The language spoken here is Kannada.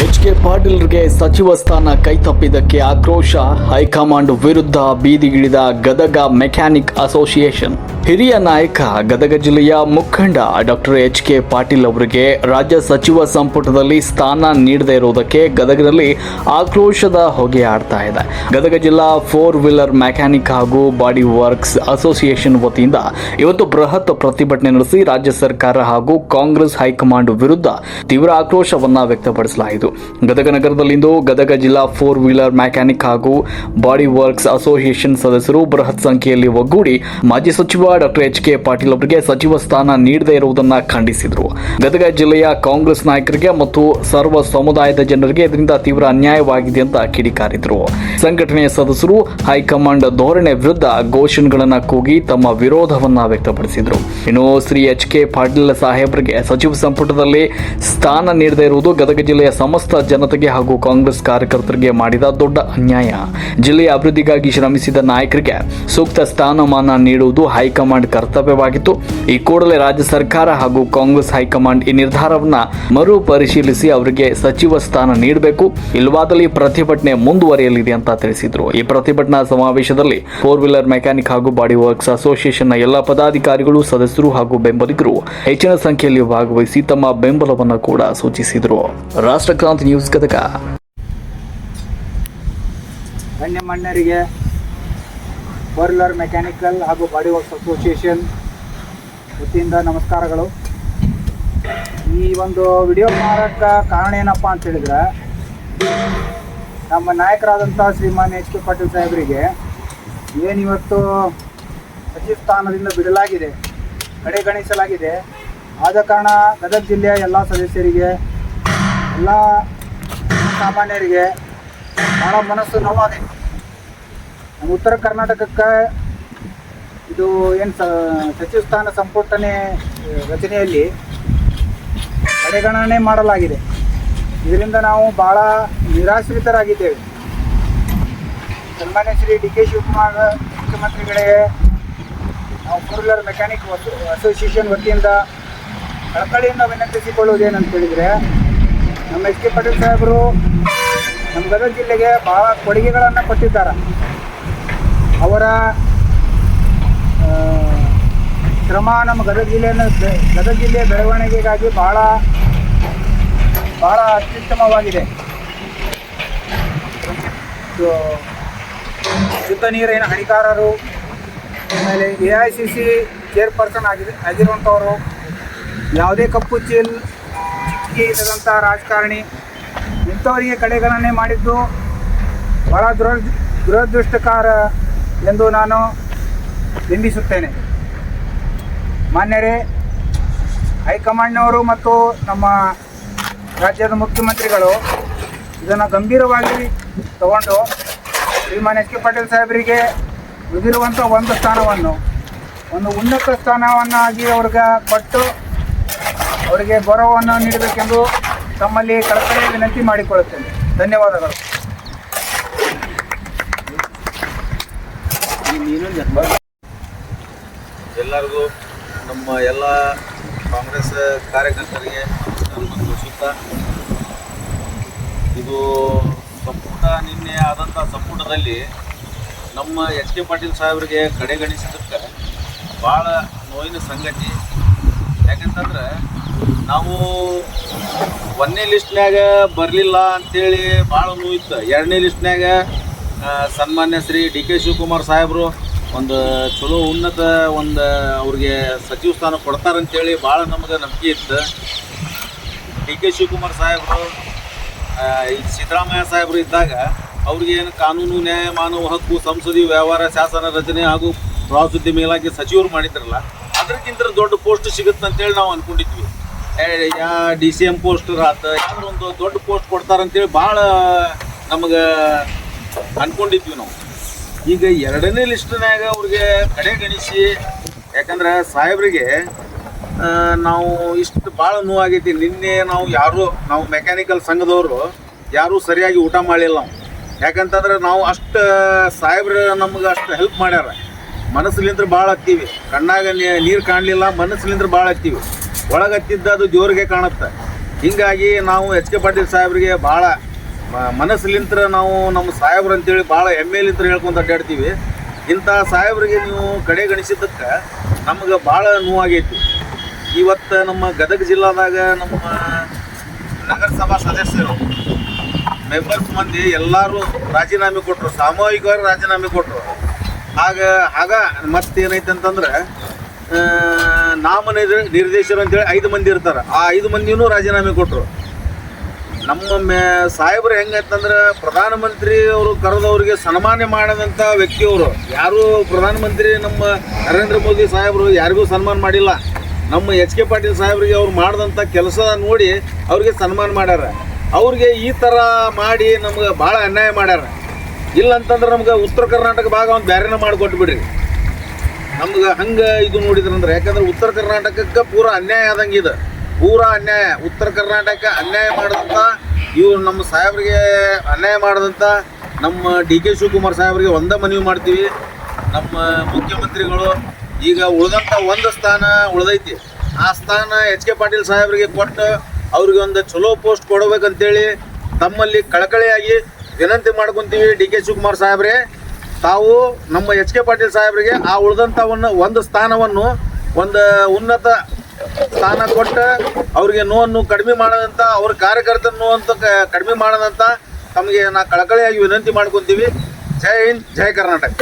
ಎಚ್.ಕೆ. ಪಾಟೀಲ್ರಿಗೆ ಸಚಿವ ಸ್ಥಾನ ಕೈತಪ್ಪಿದ್ದಕ್ಕೆ ಆಕ್ರೋಶ, ಹೈಕಮಾಂಡ್ ವಿರುದ್ಧ ಬೀದಿಗಿಳಿದ ಗದಗ ಮೆಕ್ಯಾನಿಕ್ ಅಸೋಸಿಯೇಷನ್. ಹಿರಿಯ ನಾಯಕ, ಗದಗ ಜಿಲ್ಲೆಯ ಮುಖಂಡ ಡಾಕ್ಟರ್ ಎಚ್.ಕೆ. ಪಾಟೀಲ್ ಅವರಿಗೆ ರಾಜ್ಯ ಸಚಿವ ಸಂಪುಟದಲ್ಲಿ ಸ್ಥಾನ ನೀಡದೇ ಇರುವುದಕ್ಕೆ ಗದಗದಲ್ಲಿ ಆಕ್ರೋಶದ ಹೊಗೆ ಆಡ್ತಾ ಇದೆ. ಗದಗ ಜಿಲ್ಲಾ 4 ವೀಲರ್ ಮೆಕ್ಯಾನಿಕ್ ಹಾಗೂ ಬಾಡಿ ವರ್ಕ್ಸ್ ಅಸೋಸಿಯೇಷನ್ ವತಿಯಿಂದ ಇವತ್ತು ಬೃಹತ್ ಪ್ರತಿಭಟನೆ ನಡೆಸಿ ರಾಜ್ಯ ಸರ್ಕಾರ ಹಾಗೂ ಕಾಂಗ್ರೆಸ್ ಹೈಕಮಾಂಡ್ ವಿರುದ್ಧ ತೀವ್ರ ಆಕ್ರೋಶವನ್ನ ವ್ಯಕ್ತಪಡಿಸಲಾಯಿತು. ಗದಗ ನಗರದಲ್ಲಿಂದು ಗದಗ ಜಿಲ್ಲಾ 4 ವೀಲರ್ ಮೆಕ್ಯಾನಿಕ್ ಹಾಗೂ ಬಾಡಿ ವರ್ಕ್ಸ್ ಅಸೋಸಿಯೇಷನ್ ಸದಸ್ಯರು ಬೃಹತ್ ಸಂಖ್ಯೆಯಲ್ಲಿ ಒಗ್ಗೂಡಿ ಮಾಜಿ ಸಚಿವ ಡಾಕ್ಟರ್ ಎಚ್.ಕೆ. ಪಾಟೀಲ್ ಅವರಿಗೆ ಸಚಿವ ಸ್ಥಾನ ನೀಡದೇ ಇರುವುದನ್ನು ಖಂಡಿಸಿದರು. ಗದಗ ಜಿಲ್ಲೆಯ ಕಾಂಗ್ರೆಸ್ ನಾಯಕರಿಗೆ ಮತ್ತು ಸರ್ವ ಸಮುದಾಯದ ಜನರಿಗೆ ಇದರಿಂದ ತೀವ್ರ ಅನ್ಯಾಯವಾಗಿದೆ ಅಂತ ಕಿಡಿಕಾರಿದರು. ಸಂಘಟನೆಯ ಸದಸ್ಯರು ಹೈಕಮಾಂಡ್ ಧೋರಣೆ ವಿರುದ್ಧ ಘೋಷಣೆಗಳನ್ನು ಕೂಗಿ ತಮ್ಮ ವಿರೋಧವನ್ನ ವ್ಯಕ್ತಪಡಿಸಿದರು. ಇನ್ನು ಶ್ರೀ ಎಚ್.ಕೆ. ಪಾಟೀಲ್ ಸಾಹೇಬರಿಗೆ ಸಚಿವ ಸಂಪುಟದಲ್ಲಿ ಸ್ಥಾನ ನೀಡದೇ ಇರುವುದು ಗದಗ ಜಿಲ್ಲೆಯ ಸಮಸ್ತ ಜನತೆಗೆ ಹಾಗೂ ಕಾಂಗ್ರೆಸ್ ಕಾರ್ಯಕರ್ತರಿಗೆ ಮಾಡಿದ ದೊಡ್ಡ ಅನ್ಯಾಯ. ಜಿಲ್ಲೆಯ ಅಭಿವೃದ್ಧಿಗಾಗಿ ಶ್ರಮಿಸಿದ ನಾಯಕರಿಗೆ ಸೂಕ್ತ ಸ್ಥಾನಮಾನ ನೀಡುವುದು ಹೈಕಮಾಂಡ್ ಕರ್ತವ್ಯವಾಗಿತ್ತು. ಈ ಕೂಡಲೇ ರಾಜ್ಯ ಸರ್ಕಾರ ಹಾಗೂ ಕಾಂಗ್ರೆಸ್ ಹೈಕಮಾಂಡ್ ಈ ನಿರ್ಧಾರವನ್ನ ಮರುಪರಿಶೀಲಿಸಿ ಅವರಿಗೆ ಸಚಿವ ಸ್ಥಾನ ನೀಡಬೇಕು, ಇಲ್ಲವಾದಲ್ಲಿ ಪ್ರತಿಭಟನೆ ಮುಂದುವರಿಯಲಿದೆ ಅಂತ ತಿಳಿಸಿದರು. ಈ ಪ್ರತಿಭಟನಾ ಸಮಾವೇಶದಲ್ಲಿ 4 ವೀಲರ್ ಮೆಕ್ಯಾನಿಕ್ ಹಾಗೂ ಬಾಡಿ ವರ್ಕ್ಸ್ ಅಸೋಸಿಯೇಷನ್ನ ಎಲ್ಲ ಪದಾಧಿಕಾರಿಗಳು, ಸದಸ್ಯರು ಹಾಗೂ ಬೆಂಬಲಿಗರು ಹೆಚ್ಚಿನ ಸಂಖ್ಯೆಯಲ್ಲಿ ಭಾಗವಹಿಸಿ ತಮ್ಮ ಬೆಂಬಲವನ್ನು ಕೂಡ ಸೂಚಿಸಿದರು. ರಾಷ್ಟ್ರಕ್ರಾಂತಿ ನ್ಯೂಸ್ ಗದಗ. ಗಣ್ಯಮಾನ್ಯರಿಗೆ 4 ವೀಲರ್ ಮೆಕ್ಯಾನಿಕಲ್ ಹಾಗೂ ಬಾಡಿ ವರ್ಕ್ಸ್ ಅಸೋಸಿಯೇಷನ್ ವತಿಯಿಂದ ನಮಸ್ಕಾರಗಳು. ಈ ಒಂದು ವಿಡಿಯೋ ಮಾಡೋಕ್ಕೆ ಕಾರಣ ಏನಪ್ಪ ಅಂತ ಹೇಳಿದ್ರೆ, ನಮ್ಮ ನಾಯಕರಾದಂಥ ಶ್ರೀಮಾನ್ ಎಚ್.ಕೆ. ಪಾಟೀಲ್ ಸಾಹೇಬರಿಗೆ ಏನಿವತ್ತು ಸಚಿವ ಸ್ಥಾನದಿಂದ ಬಿಡಲಾಗಿದೆ, ಕಡೆಗಣಿಸಲಾಗಿದೆ. ಆದ ಕಾರಣ ಗದಗ ಜಿಲ್ಲೆಯ ಎಲ್ಲ ಸದಸ್ಯರಿಗೆ, ಎಲ್ಲ ಸಾಮಾನ್ಯರಿಗೆ ಭಾಳ ಮನಸ್ಸು ನೋವಾಗಿದೆ. ನಮ್ಮ ಉತ್ತರ ಕರ್ನಾಟಕಕ್ಕೆ ಇದು ಏನು ಸಚಿವ ಸ್ಥಾನ ಸಂಪುಟನೆ ರಚನೆಯಲ್ಲಿ ಕಡೆಗಣನೆ ಮಾಡಲಾಗಿದೆ. ಇದರಿಂದ ನಾವು ಭಾಳ ನಿರಾಶ್ರಿತರಾಗಿದ್ದೇವೆ. ಸನ್ಮಾನ್ಯ ಶ್ರೀ ಡಿ.ಕೆ. ಶಿವಕುಮಾರ್ ಮುಖ್ಯಮಂತ್ರಿಗಳಿಗೆ ನಾವು 4 ವೀಲರ್ ಮೆಕ್ಯಾನಿಕ್ ಅಸೋಸಿಯೇಷನ್ ವತಿಯಿಂದ ಕಳಕಳಿಯಿಂದ ವಿನಂತಿಸಿಕೊಳ್ಳುವುದೇನಂತ ಹೇಳಿದರೆ, ನಮ್ಮ ಎಚ್.ಕೆ. ಪಾಟೀಲ್ ಸಾಹೇಬರು ನಮ್ಮ ಗದಗ ಜಿಲ್ಲೆಗೆ ಭಾಳ ಕೊಡುಗೆಗಳನ್ನು ಕೊಟ್ಟಿದ್ದಾರೆ. ಅವರ ಶ್ರಮ ನಮ್ಮ ಗದಗ ಜಿಲ್ಲೆಯ ಬೆಳವಣಿಗೆಗಾಗಿ ಭಾಳ ಅತ್ಯುತ್ತಮವಾಗಿದೆ. ಶುದ್ಧ ನೀರಿನ ಹಣಿಕಾರರು, ಆಮೇಲೆ AICC ಚೇರ್ಪರ್ಸನ್ ಆಗಿರುವಂಥವರು, ಯಾವುದೇ ಕಪ್ಪು ಚಿಕ್ಕಿ ಇಲ್ಲದಂಥ ರಾಜಕಾರಣಿ, ಇಂಥವರಿಗೆ ಕಡೆಗಣನೆ ಮಾಡಿದ್ದು ಭಾಳ ದುರದೃಷ್ಟಕರ ಎಂದು ನಾನು ಬಿಂಬಿಸುತ್ತೇನೆ. ಮಾನ್ಯರೇ, ಹೈಕಮಾಂಡ್ನವರು ಮತ್ತು ನಮ್ಮ ರಾಜ್ಯದ ಮುಖ್ಯಮಂತ್ರಿಗಳು ಇದನ್ನು ಗಂಭೀರವಾಗಿ ತಗೊಂಡು ಶ್ರೀಮಾನ್ ಎಚ್.ಕೆ. ಪಾಟೀಲ್ ಸಾಹೇಬರಿಗೆ ಉಳಿದಿರುವಂಥ ಒಂದು ಉನ್ನತ ಸ್ಥಾನವನ್ನಾಗಿ ಅವ್ರಿಗೆ ಕೊಟ್ಟು ಅವರಿಗೆ ಗೌರವವನ್ನು ನೀಡಬೇಕೆಂದು ತಮ್ಮಲ್ಲಿ ಕಳಕಳಿಯ ವಿನಂತಿ ಮಾಡಿಕೊಳ್ಳುತ್ತೇನೆ. ಧನ್ಯವಾದಗಳು. ಎಲ್ಲರಿಗೂ, ನಮ್ಮ ಎಲ್ಲ ಕಾಂಗ್ರೆಸ್ ಕಾರ್ಯಕರ್ತರಿಗೆ ತಿಳಿಸುತ್ತಾ, ಇದು ನಿನ್ನೆ ಆದಂಥ ಸಂಪುಟದಲ್ಲಿ ನಮ್ಮ ಎಚ್.ಕೆ. ಪಾಟೀಲ್ ಸಾಹೇಬರಿಗೆ ಕಡೆಗಣಿಸಿದ್ದಕ್ಕೆ ಭಾಳ ನೋವಿನ ಸಂಗತಿ. ಯಾಕಂತಂದ್ರೆ ನಾವು 1ನೇ ಲಿಸ್ಟ್ನ್ಯಾಗ ಬರಲಿಲ್ಲ ಅಂಥೇಳಿ ಭಾಳ ನೋವಿತ್ತು. 2ನೇ ಲಿಸ್ಟ್ನ್ಯಾಗ ಸನ್ಮಾನ್ಯ ಶ್ರೀ ಡಿ.ಕೆ. ಶಿವಕುಮಾರ್ ಸಾಹೇಬರು ಒಂದು ಚಲೋ ಉನ್ನತ ಅವ್ರಿಗೆ ಸಚಿವ ಸ್ಥಾನ ಕೊಡ್ತಾರಂತೇಳಿ ಭಾಳ ನಮಗೆ ನಂಬಿಕೆ ಇತ್ತು. ಡಿ.ಕೆ. ಶಿವಕುಮಾರ್ ಸಾಹೇಬರು ಈಗ ಸಿದ್ದರಾಮಯ್ಯ ಸಾಹೇಬರು ಇದ್ದಾಗ ಅವ್ರಿಗೇನು ಕಾನೂನು, ನ್ಯಾಯ, ಮಾನವ ಹಕ್ಕು, ಸಂಸದೀಯ ವ್ಯವಹಾರ, ಶಾಸನ ರಚನೆ ಹಾಗೂ ಪ್ರವಾಸೋದ್ಯಮ ಇಲಾಖೆ ಸಚಿವರು ಮಾಡಿದ್ರಲ್ಲ, ಅದಕ್ಕಿಂತ ದೊಡ್ಡ ಪೋಸ್ಟ್ ಸಿಗುತ್ತಂತೇಳಿ ನಾವು ಅಂದ್ಕೊಂಡಿದ್ವಿ. DCM ಪೋಸ್ಟ್ ಆತ, ಯಾವ್ದಾರು ಒಂದು ದೊಡ್ಡ ಪೋಸ್ಟ್ ಕೊಡ್ತಾರಂತೇಳಿ ಭಾಳ ನಮಗೆ ಅಂದ್ಕೊಂಡಿದ್ವಿ ನಾವು. ಈಗ 2ನೇ ಲಿಸ್ಟ್ನಾಗ ಅವ್ರಿಗೆ ಕಡೆಗಣಿಸಿ, ಯಾಕಂದ್ರೆ ಸಾಹೇಬ್ರಿಗೆ ನಾವು ಇಷ್ಟು ಭಾಳ ನೋವಾಗೈತಿ. ನಿನ್ನೆ ನಾವು ಮೆಕ್ಯಾನಿಕಲ್ ಸಂಘದವರು ಯಾರೂ ಸರಿಯಾಗಿ ಊಟ ಮಾಡಲಿಲ್ಲ ನಾವು. ಯಾಕಂತಂದ್ರೆ ನಾವು ಅಷ್ಟು ಸಾಹೇಬ್ರು ನಮ್ಗೆ ಅಷ್ಟು ಹೆಲ್ಪ್ ಮಾಡ್ಯಾರ. ಮನಸ್ಸಲಿಂತ್ರ ಭಾಳ ಹತ್ತೀವಿ. ಕಣ್ಣಾಗ ನೀರು ಕಾಣಲಿಲ್ಲ, ಮನಸ್ಸಲಿಂತ್ರ ಭಾಳ ಹತ್ತೀವಿ. ಒಳಗೆ ಹತ್ತಿದ್ದ ಅದು ಜೋರಿಗೆ ಕಾಣುತ್ತೆ. ಹೀಗಾಗಿ ನಾವು ಎಚ್ ಕೆ ಪಾಟೀಲ್ ಸಾಹೇಬ್ರಿಗೆ ಭಾಳ ಮನಸ್ಸಲಿಂತ್ರ ನಾವು ನಮ್ಮ ಸಾಹೇಬ್ರು ಅಂತೇಳಿ ಭಾಳ ಹೆಮ್ಮೆಲಿಂತ್ರ ಹೇಳ್ಕೊಂಡು ಅಡ್ಡಾಡ್ತೀವಿ. ಇಂಥ ಸಾಹೇಬ್ರಿಗೆ ನೀವು ಕಡೆಗಣಿಸಿದ್ದಕ್ಕೆ ನಮ್ಗೆ ಭಾಳ ನೋವಾಗೈತಿ. ಇವತ್ತು ನಮ್ಮ ಗದಗ ಜಿಲ್ಲಾದಾಗ ನಮ್ಮ ನಗರಸಭಾ ಸದಸ್ಯರು ಮೆಂಬರ್ಸ್ ಮಂದಿ ಎಲ್ಲರೂ ರಾಜೀನಾಮೆ ಕೊಟ್ಟರು, ಸಾಮೂಹಿಕವಾಗಿ ರಾಜೀನಾಮೆ ಕೊಟ್ಟರು. ಆಗ ಮತ್ತೇನೈತೆ ಅಂತಂದ್ರೆ ನಿರ್ದೇಶಕರು ಅಂತೇಳಿ 5 ಮಂದಿ ಇರ್ತಾರೆ. ಆ 5 ಮಂದಿನೂ ರಾಜೀನಾಮೆ ಕೊಟ್ಟರು. ನಮ್ಮ ಸಾಹೇಬ್ರು ಹೆಂಗೈತಂದ್ರೆ ಪ್ರಧಾನಮಂತ್ರಿ ಅವರು ಕರೆದವ್ರಿಗೆ ಸನ್ಮಾನ ಮಾಡದಂಥ ವ್ಯಕ್ತಿಯವರು. ಯಾರು ಪ್ರಧಾನಮಂತ್ರಿ ನಮ್ಮ ನರೇಂದ್ರ ಮೋದಿ ಸಾಹೇಬರು ಯಾರಿಗೂ ಸನ್ಮಾನ ಮಾಡಿಲ್ಲ. ನಮ್ಮ ಎಚ್ ಕೆ ಪಾಟೀಲ್ ಸಾಹೇಬ್ರಿಗೆ ಅವ್ರು ಮಾಡಿದಂಥ ಕೆಲಸ ನೋಡಿ ಅವ್ರಿಗೆ ಸನ್ಮಾನ ಮಾಡ್ಯಾರ. ಅವ್ರಿಗೆ ಈ ಥರ ಮಾಡಿ ನಮ್ಗೆ ಭಾಳ ಅನ್ಯಾಯ ಮಾಡ್ಯಾರ. ಇಲ್ಲಂತಂದ್ರೆ ನಮ್ಗೆ ಉತ್ತರ ಕರ್ನಾಟಕ ಭಾಗ ಒಂದು ಬೇರೆನ ಮಾಡಿಕೊಟ್ಬಿಡ್ರಿ. ನಮ್ಗೆ ಹಂಗೆ ಇದು ನೋಡಿದ್ರಂದ್ರೆ, ಯಾಕಂದ್ರೆ ಉತ್ತರ ಕರ್ನಾಟಕಕ್ಕೆ ಪೂರಾ ಅನ್ಯಾಯ ಆದಂಗಿದೆ. ಪೂರಾ ಅನ್ಯಾಯ. ಉತ್ತರ ಕರ್ನಾಟಕ ಅನ್ಯಾಯ ಮಾಡಿದಂಥ ಇವ್ರು ನಮ್ಮ ಸಾಹೇಬ್ರಿಗೆ ಅನ್ಯಾಯ ಮಾಡಿದಂಥ ನಮ್ಮ ಡಿ ಕೆ ಶಿವಕುಮಾರ್ ಸಾಹೇಬ್ರಿಗೆ ಒಂದೇ ಮನವಿ ಮಾಡ್ತೀವಿ. ನಮ್ಮ ಮುಖ್ಯಮಂತ್ರಿಗಳು ಈಗ ಉಳಿದಂಥ ಒಂದು ಸ್ಥಾನ ಉಳಿದೈತಿ. ಆ ಸ್ಥಾನ ಎಚ್ ಕೆ ಪಾಟೀಲ್ ಸಾಹೇಬ್ರಿಗೆ ಕೊಟ್ಟು ಅವ್ರಿಗೆ ಒಂದು ಚಲೋ ಪೋಸ್ಟ್ ಕೊಡಬೇಕಂತೇಳಿ ತಮ್ಮಲ್ಲಿ ಕಳಕಳಿಯಾಗಿ ವಿನಂತಿ ಮಾಡ್ಕೊತೀವಿ. ಡಿ ಕೆ ಶಿವಕುಮಾರ್ ಸಾಹೇಬ್ರೆ, ತಾವು ನಮ್ಮ ಎಚ್ ಕೆ ಪಾಟೀಲ್ ಸಾಹೇಬ್ರಿಗೆ ಆ ಉಳಿದಂಥವನ್ನು ಒಂದು ಸ್ಥಾನವನ್ನು ಒಂದು ಉನ್ನತ ಸ್ಥಾನ ಕೊಟ್ಟು ಅವ್ರಿಗೆ ನೋವನ್ನು ಕಡಿಮೆ ಮಾಡೋದಂತ, ಅವ್ರ ಕಾರ್ಯಕರ್ತರ ನೋವಂತ ಕಡಿಮೆ ಮಾಡೋದಂತ ತಮಗೆ ನಾ ಕಳಕಳಿಯಾಗಿ ವಿನಂತಿ ಮಾಡ್ಕೊತೀವಿ. ಜೈ ಹಿಂದ್, ಜೈ ಕರ್ನಾಟಕ.